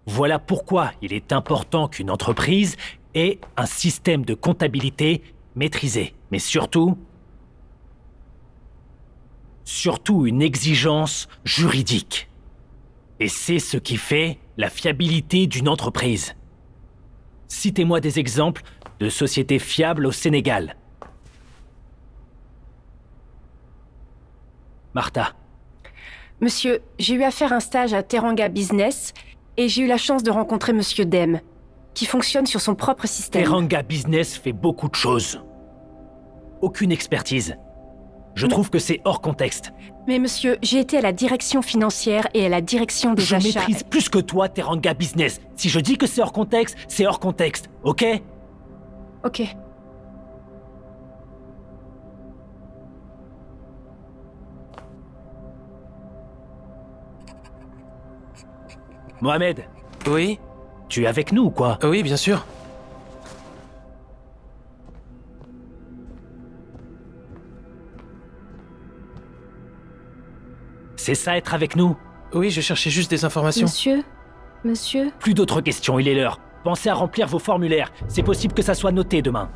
Voilà pourquoi il est important qu'une entreprise ait un système de comptabilité maîtrisé. Mais surtout une exigence juridique. Et c'est ce qui fait la fiabilité d'une entreprise. Citez-moi des exemples de sociétés fiables au Sénégal. Martha. Monsieur, j'ai eu à faire un stage à Teranga Business et j'ai eu la chance de rencontrer Monsieur Dem, qui fonctionne sur son propre système. Teranga Business fait beaucoup de choses. Aucune expertise. Je trouve que c'est hors contexte. Mais monsieur, j'ai été à la direction financière et à la direction des achats. Je maîtrise plus que toi Teranga Business. Si je dis que c'est hors contexte, c'est hors contexte, ok? Ok. Mohamed, Oui? tu es avec nous ou quoi? Oui, bien sûr. C'est ça être avec nous? Oui, je cherchais juste des informations. Monsieur? Plus d'autres questions, il est l'heure. Pensez à remplir vos formulaires. C'est possible que ça soit noté demain.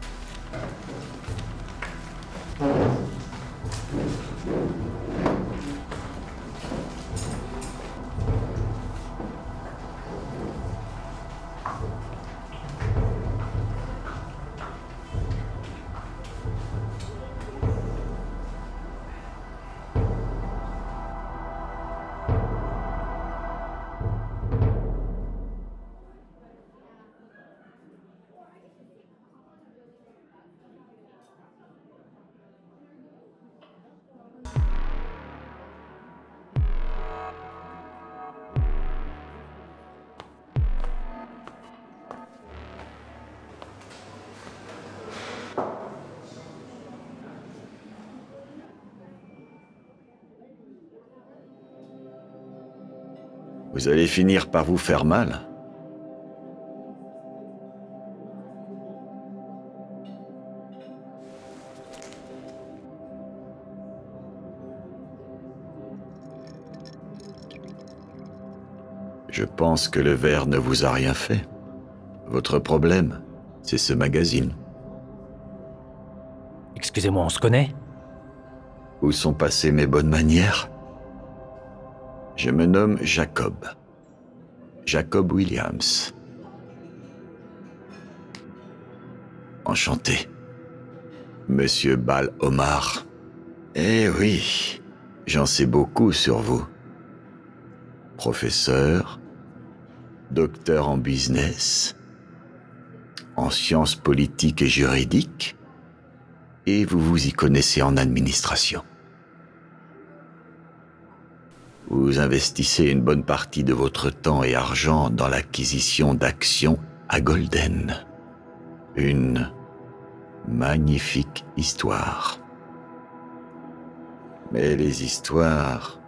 Vous allez finir par vous faire mal. Je pense que le verre ne vous a rien fait. Votre problème, c'est ce magazine. Excusez-moi, on se connaît? Où sont passées mes bonnes manières? Je me nomme Jacob. Jacob Williams. Enchanté. Monsieur Bal Omar. Eh oui, j'en sais beaucoup sur vous. Professeur, docteur en business, en sciences politiques et juridiques, et vous vous y connaissez en administration. Vous investissez une bonne partie de votre temps et argent dans l'acquisition d'actions à Golden. Une magnifique histoire. Mais les histoires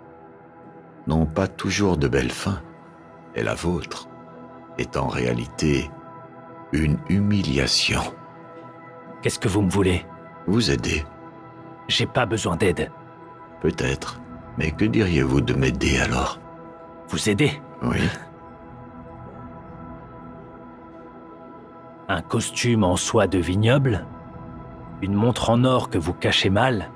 n'ont pas toujours de belles fins, et la vôtre est en réalité une humiliation. Qu'est-ce que vous me voulez? Vous aider. J'ai pas besoin d'aide. Peut-être. Mais que diriez-vous de m'aider alors? Vous aider? Oui. Un costume en soie de vignoble? Une montre en or que vous cachez mal?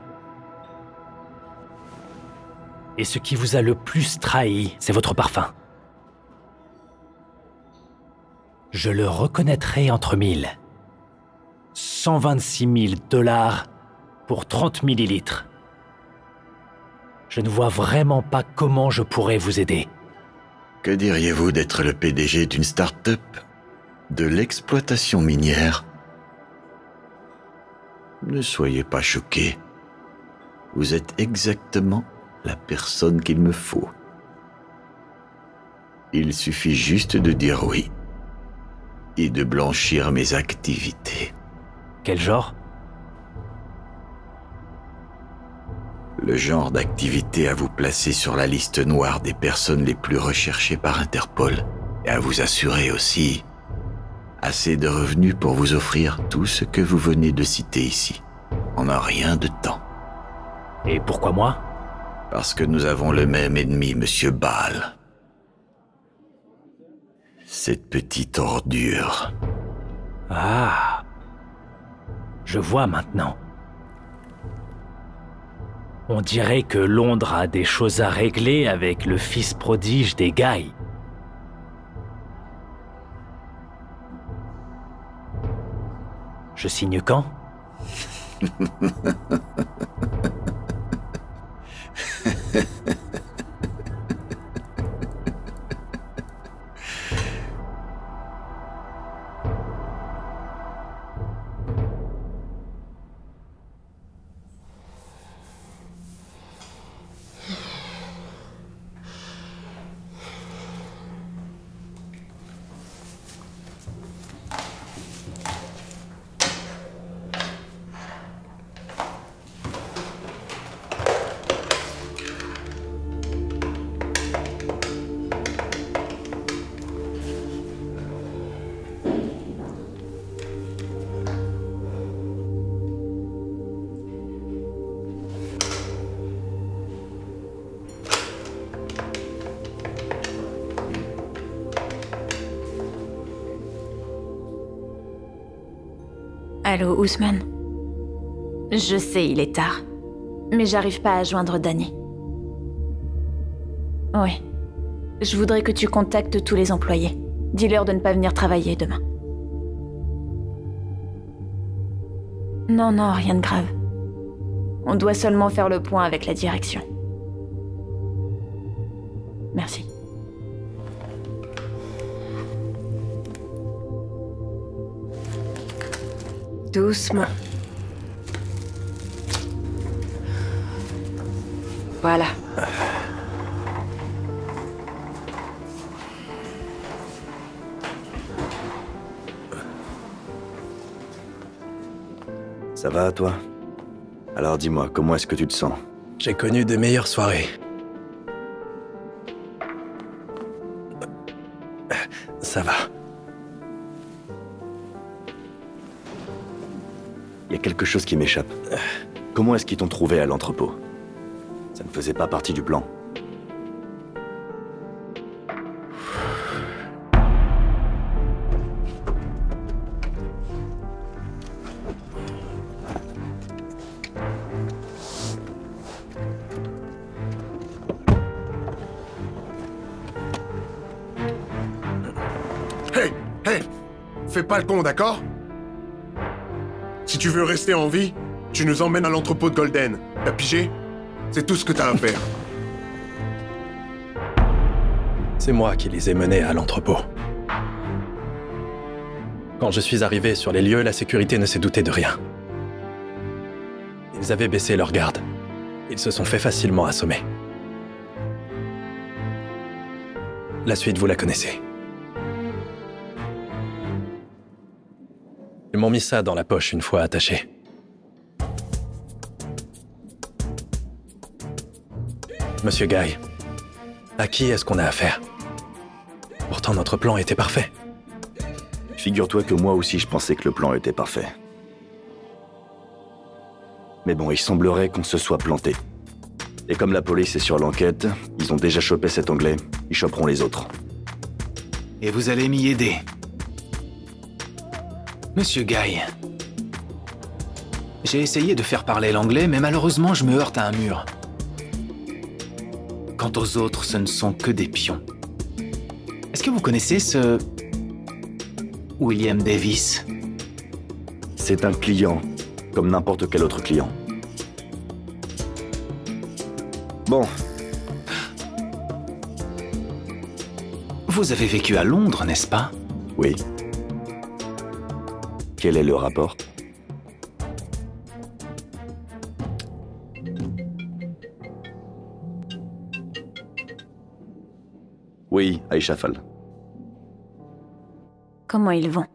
Et ce qui vous a le plus trahi, c'est votre parfum. Je le reconnaîtrai entre mille. 126 000 $ pour 30 millilitres. Je ne vois vraiment pas comment je pourrais vous aider. Que diriez-vous d'être le PDG d'une start-up de l'exploitation minière? Ne soyez pas choqués. Vous êtes exactement la personne qu'il me faut. Il suffit juste de dire oui et de blanchir mes activités. Quel genre? Le genre d'activité à vous placer sur la liste noire des personnes les plus recherchées par Interpol et à vous assurer aussi assez de revenus pour vous offrir tout ce que vous venez de citer ici, en un rien de temps. Et pourquoi moi? Parce que nous avons le même ennemi, Monsieur Ball. Cette petite ordure. Ah. Je vois maintenant. On dirait que Londres a des choses à régler avec le fils prodige des Guy. Je signe quand? Allô, Ousmane. Je sais, il est tard. Mais j'arrive pas à joindre Danny. Ouais. Je voudrais que tu contactes tous les employés. Dis-leur de ne pas venir travailler demain. Non, non, rien de grave. On doit seulement faire le point avec la direction. Merci. Doucement. Voilà. Ça va, toi? Alors dis-moi, comment est-ce que tu te sens? J'ai connu de meilleures soirées. Ça va. Il y a quelque chose qui m'échappe. Comment est-ce qu'ils t'ont trouvé à l'entrepôt? Ça ne faisait pas partie du plan. Hey, fais pas le con, d'accord? Si tu veux rester en vie, tu nous emmènes à l'entrepôt de Golden. T'as pigé? C'est tout ce que t'as à faire. C'est moi qui les ai menés à l'entrepôt. Quand je suis arrivé sur les lieux, la sécurité ne s'est doutée de rien. Ils avaient baissé leur garde. Ils se sont fait facilement assommer. La suite, vous la connaissez. Ils m'ont mis ça dans la poche une fois attaché. Monsieur Guy, à qui est-ce qu'on a affaire? Pourtant, notre plan était parfait. Figure-toi que moi aussi je pensais que le plan était parfait. Mais bon, il semblerait qu'on se soit planté. Et comme la police est sur l'enquête, ils ont déjà chopé cet Anglais, ils choperont les autres. Et vous allez m'y aider. Monsieur Guy, j'ai essayé de faire parler l'anglais, mais malheureusement, je me heurte à un mur. Quant aux autres, ce ne sont que des pions. Est-ce que vous connaissez ce... William Davis? C'est un client, comme n'importe quel autre client. Bon. Vous avez vécu à Londres, n'est-ce pas? Oui. Quel est le rapport? Oui, Aïcha Fall. Comment ils vont?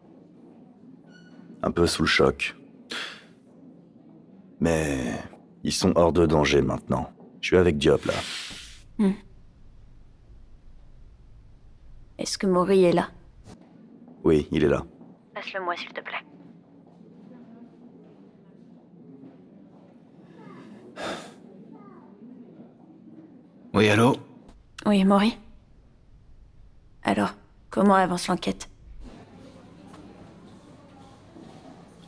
Un peu sous le choc. Mais ils sont hors de danger maintenant. Je suis avec Diop, là. Est-ce que Maury est là? Oui, il est là. Passe-le-moi, s'il te plaît. Oui, allô? Oui, Maury? Alors, Comment avance l'enquête?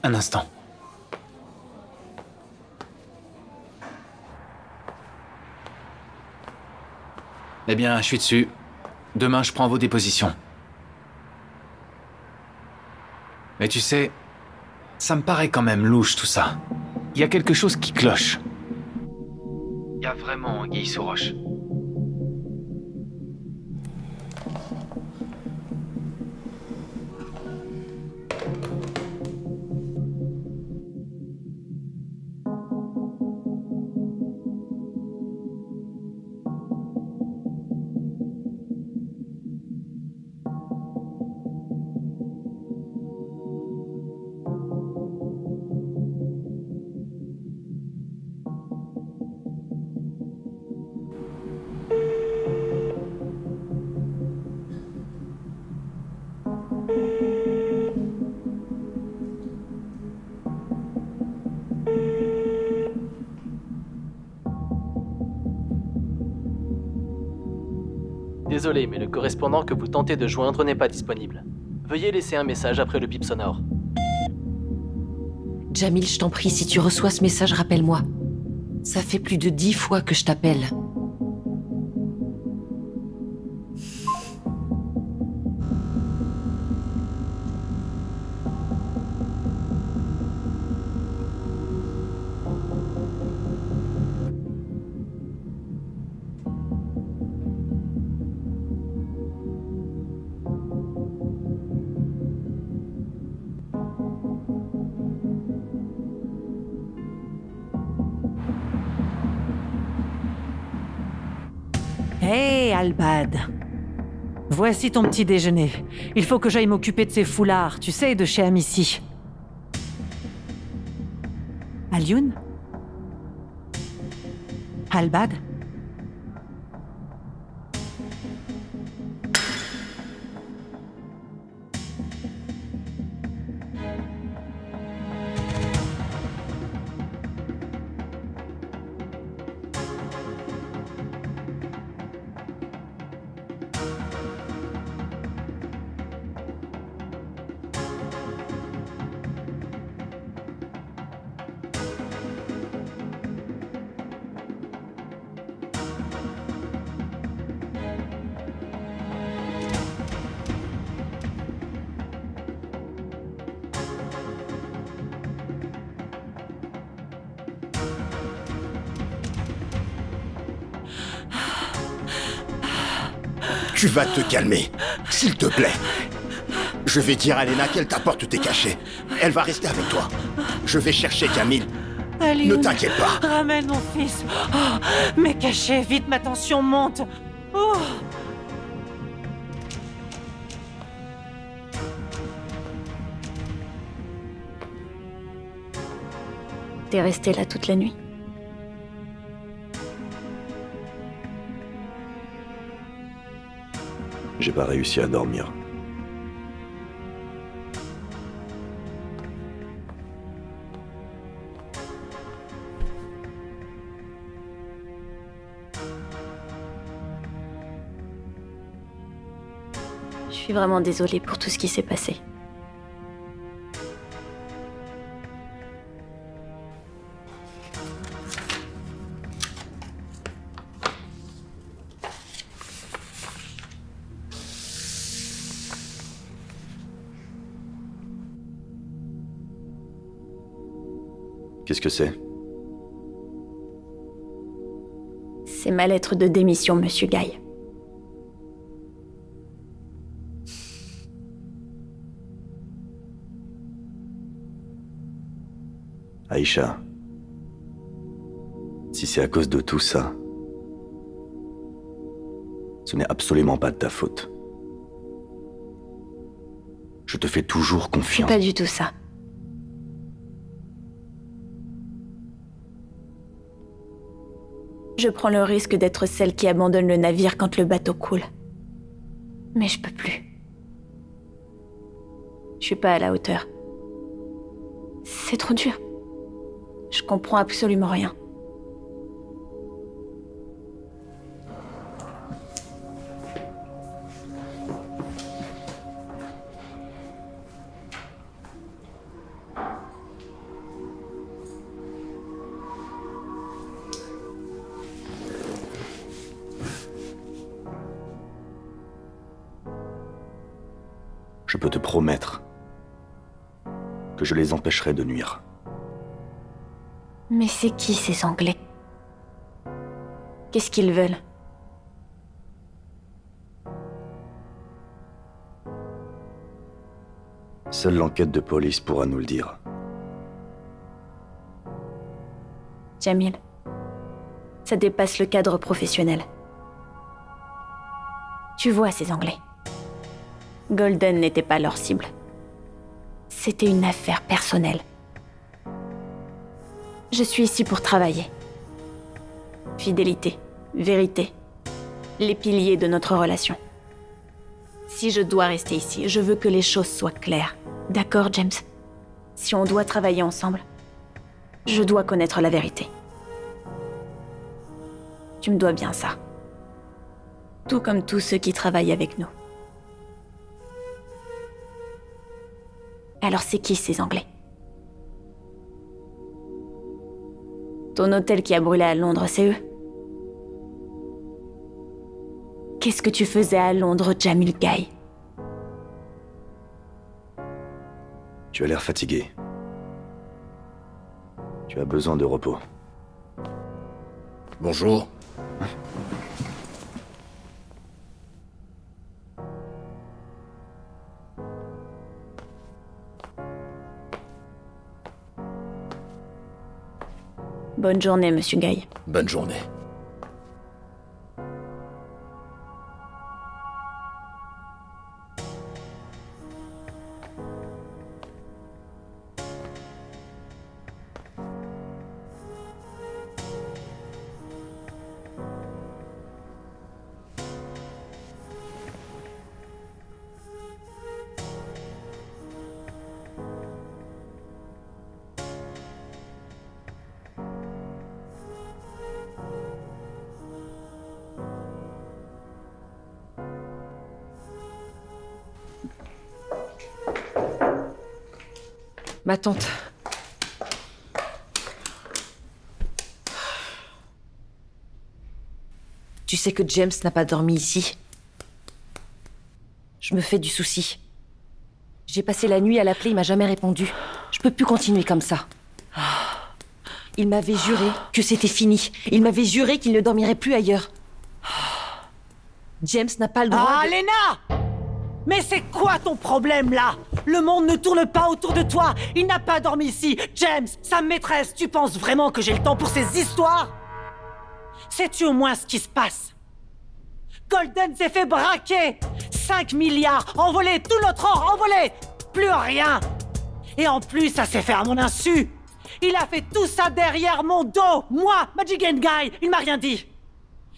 Un instant. Eh bien, je suis dessus. Demain, je prends vos dépositions. Mais tu sais, ça me paraît quand même louche tout ça. Il y a quelque chose qui cloche. Il y a vraiment anguille sous roche. Désolé, mais le correspondant que vous tentez de joindre n'est pas disponible. Veuillez laisser un message après le bip sonore. Jamil, je t'en prie, si tu reçois ce message, rappelle-moi. Ça fait plus de 10 fois que je t'appelle. Hé, Albad. Voici ton petit déjeuner. Il faut que j'aille m'occuper de ces foulards, tu sais, de chez Amici. Alioun? Albad? Tu vas te calmer, s'il te plaît. Je vais dire à Lena qu'elle t'apporte tes cachets. Elle va rester avec toi. Je vais chercher Camille. Alioun, ne t'inquiète pas. Ramène mon fils. Oh, mes cachets, vite, ma tension monte. Oh. T'es resté là toute la nuit? J'ai pas réussi à dormir. Je suis vraiment désolée pour tout ce qui s'est passé. Qu'est-ce que c'est? C'est ma lettre de démission, Monsieur Guy. Aïcha, si c'est à cause de tout ça, ce n'est absolument pas de ta faute. Je te fais toujours confiance. C'est pas du tout ça. Je prends le risque d'être celle qui abandonne le navire quand le bateau coule. Mais je peux plus. Je suis pas à la hauteur. C'est trop dur. Je comprends absolument rien. peux te promettre que je les empêcherai de nuire. Mais c'est qui ces Anglais? Qu'est-ce qu'ils veulent? Seule l'enquête de police pourra nous le dire. Jamil, ça dépasse le cadre professionnel. Tu vois ces Anglais. Golden n'était pas leur cible. C'était une affaire personnelle. Je suis ici pour travailler. Fidélité, vérité, les piliers de notre relation. Si je dois rester ici, je veux que les choses soient claires. D'accord, James? Si on doit travailler ensemble, je dois connaître la vérité. Tu me dois bien ça. Tout comme tous ceux qui travaillent avec nous. Alors c'est qui ces Anglais? Ton hôtel qui a brûlé à Londres, c'est eux? Qu'est-ce que tu faisais à Londres, Jamil Guy? Tu as l'air fatigué. Tu as besoin de repos. Bonjour. Bonne journée, Monsieur Guy. Bonne journée. Ma tante. Tu sais que James n'a pas dormi ici. Je me fais du souci. J'ai passé la nuit à l'appeler, il m'a jamais répondu. Je peux plus continuer comme ça. Il m'avait juré que c'était fini. Il m'avait juré qu'il ne dormirait plus ailleurs. James n'a pas le droit Ah, Lena! Mais c'est quoi ton problème, là? Le monde ne tourne pas autour de toi. Il n'a pas dormi ici. James, sa maîtresse, tu penses vraiment que j'ai le temps pour ces histoires? Sais-tu au moins ce qui se passe? Golden s'est fait braquer. 5 milliards, envolés, tout notre or, envolé. Plus rien. Et en plus, ça s'est fait à mon insu. Il a fait tout ça derrière mon dos. Moi, Magic and Guy, il m'a rien dit.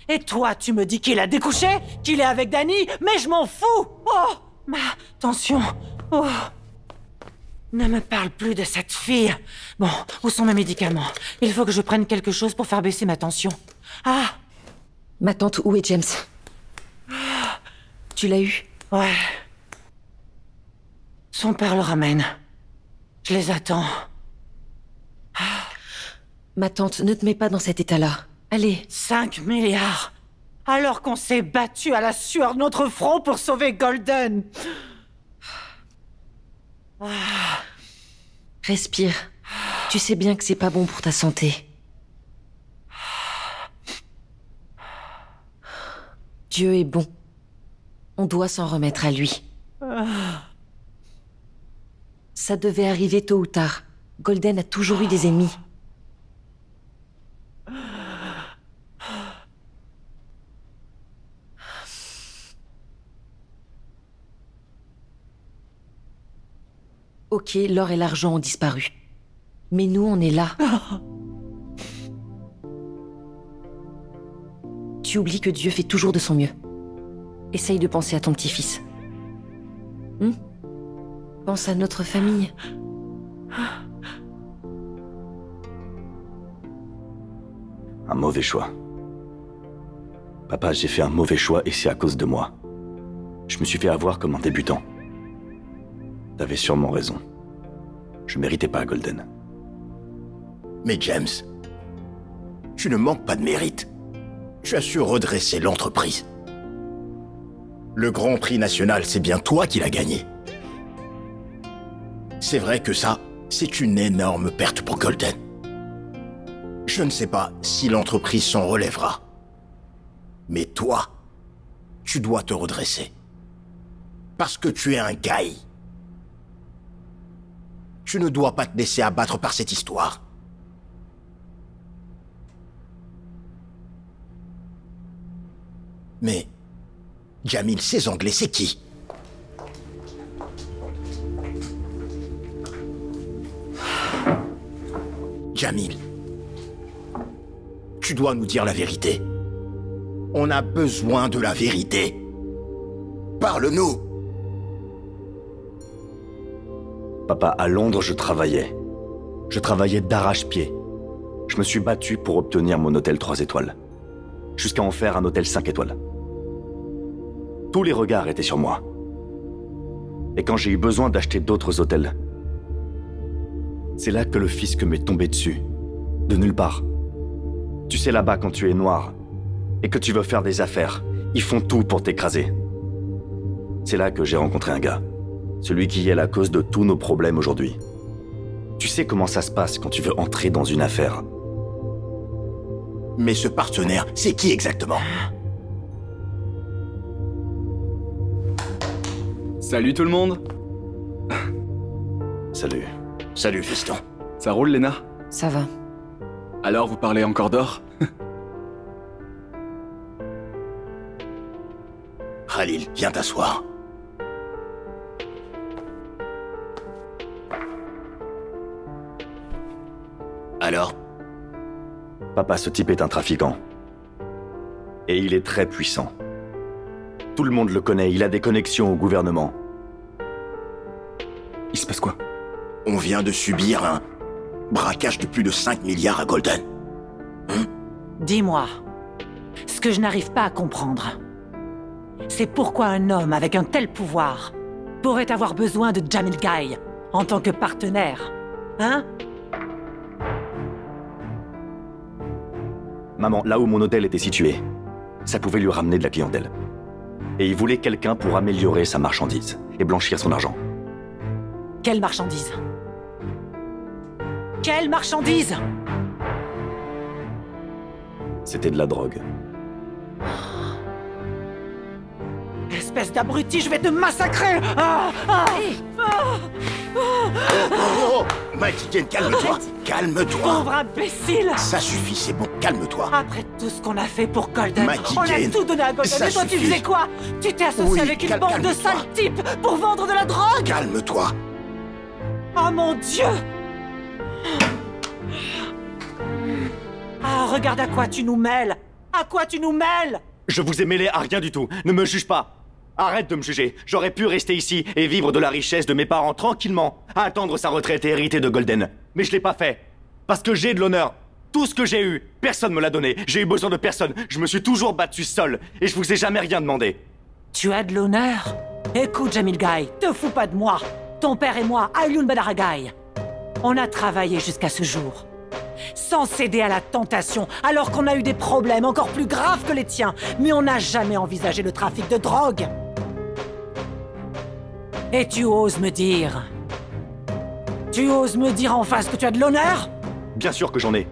Et toi, tu me dis qu'il a découché, qu'il est avec Danny, mais je m'en fous. Oh, ma tension. Oh. Ne me parle plus de cette fille. Bon, où sont mes médicaments? Il faut que je prenne quelque chose pour faire baisser ma tension. Ah! Ma tante, où est James? Tu l'as eu? Ouais. Son père le ramène. Je les attends. Ma tante, ne te mets pas dans cet état-là. Allez. 5 milliards. Alors qu'on s'est battu à la sueur de notre front pour sauver Golden. Respire. Tu sais bien que c'est pas bon pour ta santé. Dieu est bon. On doit s'en remettre à lui. Ça devait arriver tôt ou tard. Golden a toujours eu des ennemis. Ok, l'or et l'argent ont disparu. Mais nous, on est là. Tu oublies que Dieu fait toujours de son mieux. Essaye de penser à ton petit-fils. Pense à notre famille. Un mauvais choix. Papa, j'ai fait un mauvais choix et c'est à cause de moi. Je me suis fait avoir comme un débutant. T'avais sûrement raison. Je méritais pas Golden. Mais James, tu ne manques pas de mérite. Tu as su redresser l'entreprise. Le Grand Prix national, c'est bien toi qui l'as gagné. C'est vrai que ça, c'est une énorme perte pour Golden. Je ne sais pas si l'entreprise s'en relèvera. Mais toi, tu dois te redresser. Parce que tu es un Guy. Tu ne dois pas te laisser abattre par cette histoire. Mais Jamil, ces Anglais, c'est qui? Jamil, tu dois nous dire la vérité. On a besoin de la vérité. Parle-nous. Papa, à Londres, je travaillais. Je travaillais d'arrache-pied. Je me suis battu pour obtenir mon hôtel 3 étoiles. Jusqu'à en faire un hôtel 5 étoiles. Tous les regards étaient sur moi. Et quand j'ai eu besoin d'acheter d'autres hôtels, c'est là que le fisc m'est tombé dessus. De nulle part. Tu sais, là-bas, quand tu es noir et que tu veux faire des affaires, ils font tout pour t'écraser. C'est là que j'ai rencontré un gars. Celui qui est la cause de tous nos problèmes aujourd'hui. Tu sais comment ça se passe quand tu veux entrer dans une affaire. Mais ce partenaire, c'est qui exactement? Salut tout le monde. Salut. Salut, fiston. Ça roule, Lena? Ça va. Alors, vous parlez encore d'or? Khalil, viens t'asseoir. Alors? Papa, ce type est un trafiquant. Et il est très puissant. Tout le monde le connaît, il a des connexions au gouvernement. Il se passe quoi? On vient de subir un braquage de plus de 5 milliards à Golden. Dis-moi, ce que je n'arrive pas à comprendre, c'est pourquoi un homme avec un tel pouvoir pourrait avoir besoin de Jamil Guy en tant que partenaire, hein? Maman, là où mon hôtel était situé, ça pouvait lui ramener de la clientèle. Et il voulait quelqu'un pour améliorer sa marchandise et blanchir son argent. Quelle marchandise? Quelle marchandise? C'était de la drogue. Espèce d'abruti, je vais te massacrer! Mighty Kane, calme-toi. Calme-toi. Pauvre imbécile! Ça suffit, c'est bon, calme-toi. Après tout ce qu'on a fait pour Golden, Mighty on a Kane, tout donné à Golden. ça Et toi, tu suffit. faisais quoi? Tu t'es associé Oui, avec une bande de calme-toi. sales types pour vendre de la drogue? Calme-toi. Oh mon Dieu! Ah, regarde à quoi tu nous mêles! À quoi tu nous mêles! Je vous ai mêlé à rien du tout. Ne me juge pas. Arrête de me juger. J'aurais pu rester ici et vivre de la richesse de mes parents tranquillement, à attendre sa retraite et hériter de Golden. Mais je l'ai pas fait. Parce que j'ai de l'honneur. Tout ce que j'ai eu, personne me l'a donné. J'ai eu besoin de personne. Je me suis toujours battu seul. Et je vous ai jamais rien demandé. Tu as de l'honneur? Écoute, Jamil Guy, te fous pas de moi. Ton père et moi, Alioune Badaragai, on a travaillé jusqu'à ce jour. Sans céder à la tentation, alors qu'on a eu des problèmes encore plus graves que les tiens. Mais on n'a jamais envisagé le trafic de drogue. Et tu oses me dire... Tu oses me dire en face que tu as de l'honneur? Bien sûr que j'en ai.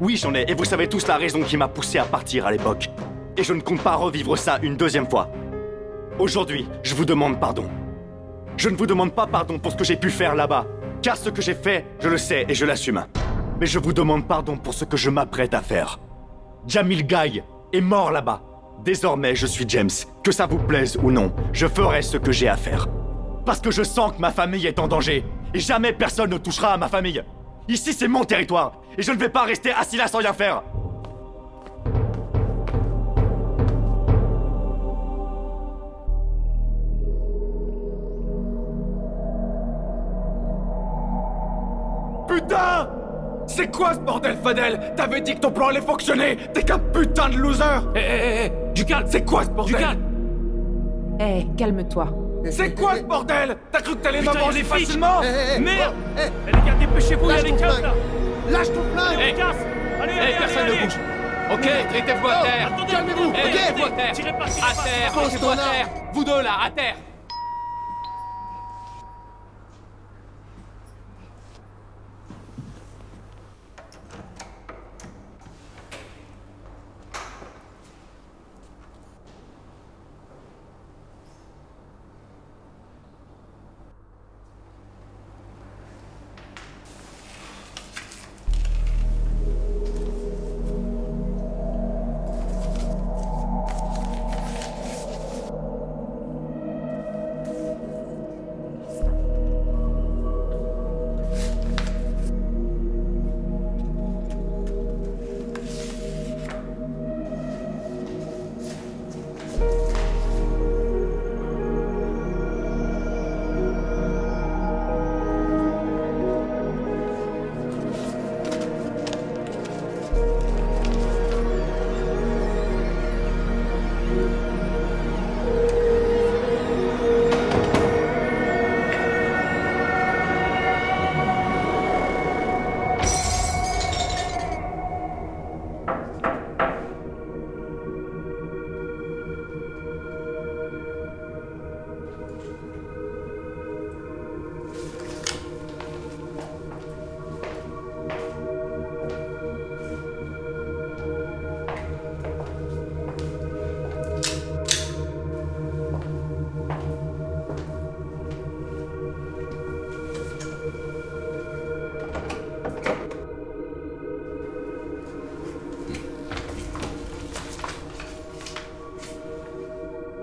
Oui, j'en ai. Et vous savez tous la raison qui m'a poussé à partir à l'époque. Et je ne compte pas revivre ça une deuxième fois. Aujourd'hui, je vous demande pardon. Je ne vous demande pas pardon pour ce que j'ai pu faire là-bas. Car ce que j'ai fait, je le sais et je l'assume. Mais je vous demande pardon pour ce que je m'apprête à faire. Jamil Guy est mort là-bas. Désormais, je suis James. Que ça vous plaise ou non, je ferai ce que j'ai à faire. Parce que je sens que ma famille est en danger. Et jamais personne ne touchera à ma famille. Ici, c'est mon territoire. Et je ne vais pas rester assis là sans rien faire. Putain! C'est quoi ce bordel, Fadel? T'avais dit que ton plan allait fonctionner! T'es qu'un putain de loser! Hé, du calme! C'est quoi ce bordel? Du calme! Hé, calme-toi. C'est quoi ce bordel? T'as cru que t'allais me manger facilement? Merde! Les gars, dépêchez-vous, il y a des casses là! Lâche ton flingue! Hé, casse! Allez, personne ne bouge! Ok, mettez-vous à terre! Calmez-vous, Mettez-vous à terre! Tirez pas, à terre! Mettez-vous à terre! Vous deux là, à terre!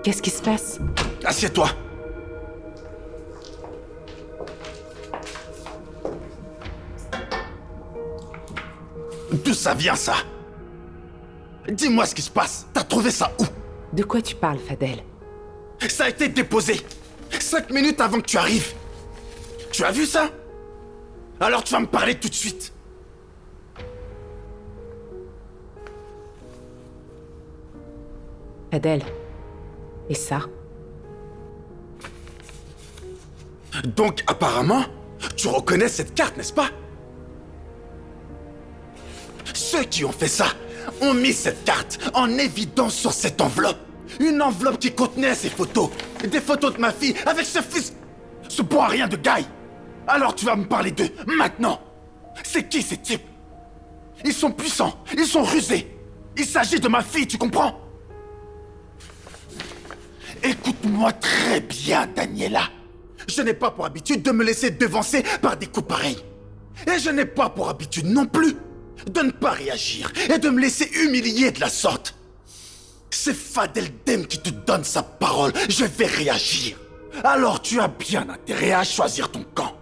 Qu'est-ce qui se passe? Assieds-toi. D'où ça vient, ça? Dis-moi ce qui se passe. T'as trouvé ça où? De quoi tu parles, Fadel? Ça a été déposé 5 minutes avant que tu arrives. Tu as vu ça? Alors tu vas me parler tout de suite. Fadel. Et ça? Donc apparemment, tu reconnais cette carte, n'est-ce pas? Ceux qui ont fait ça ont mis cette carte en évidence sur cette enveloppe. Une enveloppe qui contenait ces photos. Des photos de ma fille avec ce fils... ce bon à rien de Guy. Alors tu vas me parler d'eux, maintenant. C'est qui ces types? Ils sont puissants, ils sont rusés. Il s'agit de ma fille, tu comprends? Écoute-moi très bien, Daniela. Je n'ai pas pour habitude de me laisser devancer par des coups pareils. Et je n'ai pas pour habitude non plus de ne pas réagir et de me laisser humilier de la sorte. C'est Fadel Dem qui te donne sa parole. Je vais réagir. Alors tu as bien intérêt à choisir ton camp.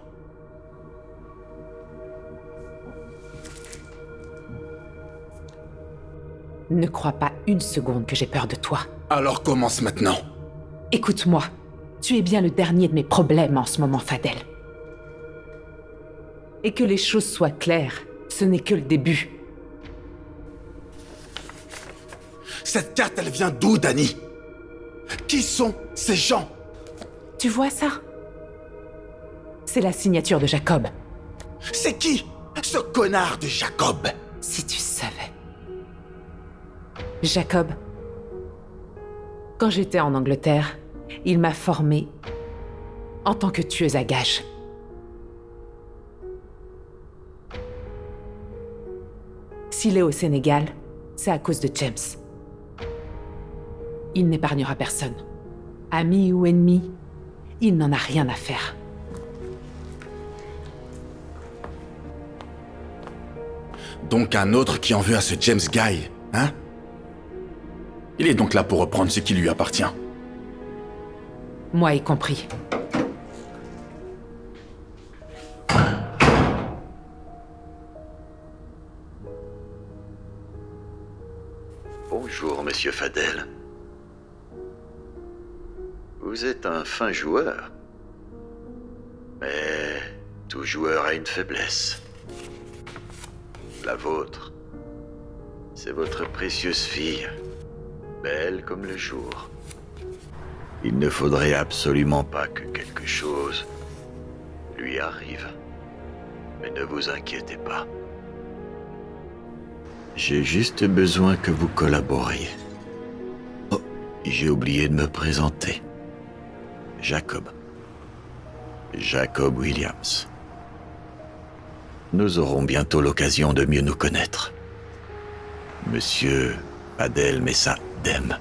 Ne crois pas une seconde que j'ai peur de toi. Alors commence maintenant. Écoute-moi. Tu es bien le dernier de mes problèmes en ce moment, Fadel. Et que les choses soient claires, ce n'est que le début. Cette carte, elle vient d'où, Dani? Qui sont ces gens? Tu vois ça? C'est la signature de Jacob. C'est qui, ce connard de Jacob? Si tu savais. Jacob, quand j'étais en Angleterre, il m'a formée en tant que tueuse à gages. S'il est au Sénégal, c'est à cause de James. Il n'épargnera personne. Ami ou ennemi, il n'en a rien à faire. Donc un autre qui en veut à ce James Guy, hein? Il est donc là pour reprendre ce qui lui appartient. Moi y compris. Bonjour, monsieur Fadel. Vous êtes un fin joueur. Mais tout joueur a une faiblesse. La vôtre, c'est votre précieuse fille, belle comme le jour. Il ne faudrait absolument pas que quelque chose lui arrive. Mais ne vous inquiétez pas. J'ai juste besoin que vous collaboriez. Oh, j'ai oublié de me présenter. Jacob. Jacob Williams. Nous aurons bientôt l'occasion de mieux nous connaître. Monsieur Fadel Messa Dem.